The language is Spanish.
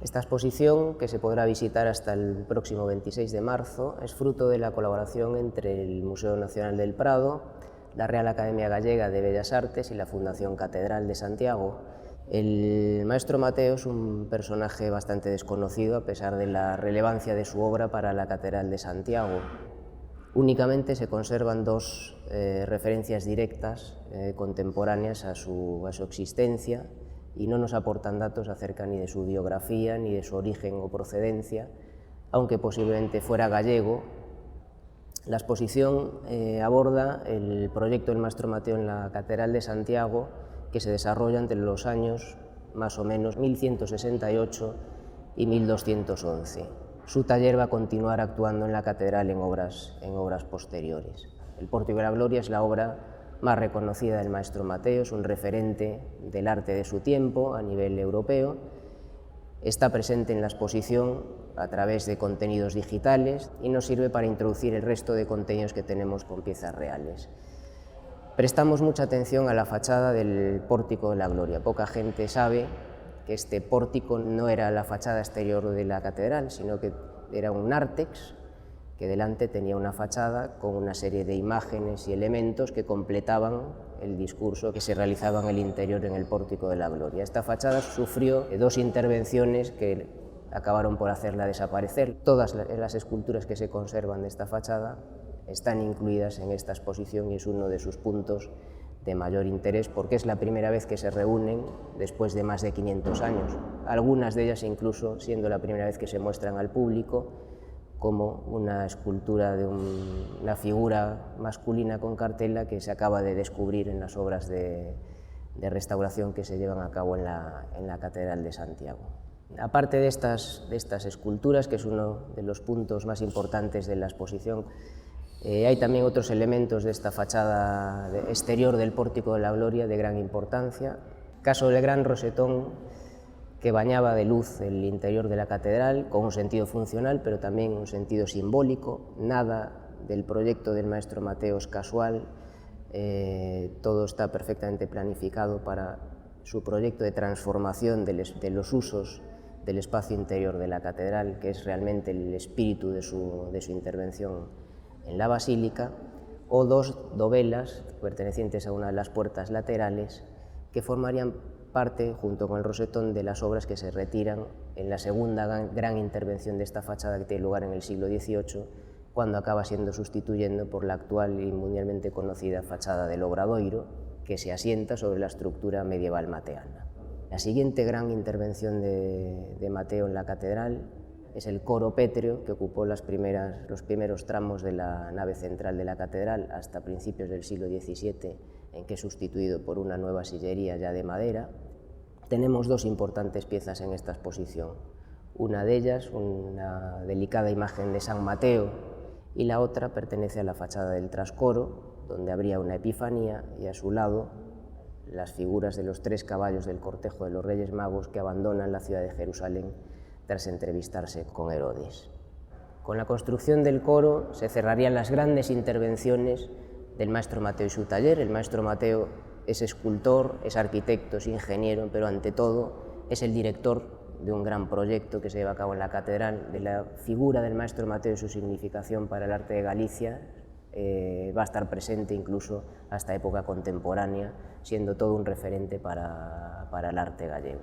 Esta exposición, que se podrá visitar hasta el próximo 26 de marzo, es fruto de la colaboración entre el Museo Nacional del Prado, la Real Academia Gallega de Bellas Artes y la Fundación Catedral de Santiago. El maestro Mateo es un personaje bastante desconocido a pesar de la relevancia de su obra para la Catedral de Santiago. Únicamente se conservan dos referencias directas contemporáneas a su existencia, y no nos aportan datos acerca ni de su biografía ni de su origen o procedencia, aunque posiblemente fuera gallego. La exposición aborda el proyecto del maestro Mateo en la Catedral de Santiago, que se desarrolla entre los años más o menos 1168 y 1211. Su taller va a continuar actuando en la catedral en obras posteriores. El Pórtico de la Gloria es la obra más reconocida del maestro Mateo, es un referente del arte de su tiempo a nivel europeo. Está presente en la exposición a través de contenidos digitales y nos sirve para introducir el resto de contenidos que tenemos con piezas reales. Prestamos mucha atención a la fachada del Pórtico de la Gloria. Poca gente sabe que este pórtico no era la fachada exterior de la catedral, sino que era un nártex que delante tenía una fachada con una serie de imágenes y elementos que completaban el discurso que se realizaba en el interior en el Pórtico de la Gloria. Esta fachada sufrió dos intervenciones que acabaron por hacerla desaparecer. Todas las esculturas que se conservan de esta fachada están incluidas en esta exposición y es uno de sus puntos de mayor interés porque es la primera vez que se reúnen después de más de 500 años, algunas de ellas incluso siendo la primera vez que se muestran al público, como una escultura de una figura masculina con cartela que se acaba de descubrir en las obras de restauración que se llevan a cabo en la Catedral de Santiago. Aparte de estas esculturas, que es uno de los puntos más importantes de la exposición, hay también otros elementos de esta fachada exterior del Pórtico de la Gloria de gran importancia. Caso del gran rosetón que bañaba de luz el interior de la catedral, con un sentido funcional, pero también un sentido simbólico. Nada del proyecto del maestro Mateo es casual, todo está perfectamente planificado para su proyecto de transformación de los usos del espacio interior de la catedral, que es realmente el espíritu de su intervención en la basílica, o dos dovelas pertenecientes a una de las puertas laterales que formarían parte, junto con el rosetón, de las obras que se retiran en la segunda gran intervención de esta fachada que tiene lugar en el siglo XVIII, cuando acaba siendo sustituyendo por la actual y mundialmente conocida fachada del Obradoiro, que se asienta sobre la estructura medieval mateana. La siguiente gran intervención de Mateo en la catedral es el coro pétreo, que ocupó los primeros tramos de la nave central de la catedral hasta principios del siglo XVII, en que es sustituido por una nueva sillería ya de madera. Tenemos dos importantes piezas en esta exposición. Una de ellas, una delicada imagen de San Mateo, y la otra pertenece a la fachada del trascoro, donde habría una epifanía y a su lado las figuras de los tres caballos del cortejo de los Reyes Magos que abandonan la ciudad de Jerusalén tras entrevistarse con Herodes. Con la construcción del coro se cerrarían las grandes intervenciones del maestro Mateo y su taller. El maestro Mateo es escultor, es arquitecto, es ingeniero, pero ante todo es el director de un gran proyecto que se lleva a cabo en la catedral. De la figura del maestro Mateo y su significación para el arte de Galicia va a estar presente incluso hasta época contemporánea, siendo todo un referente para el arte gallego.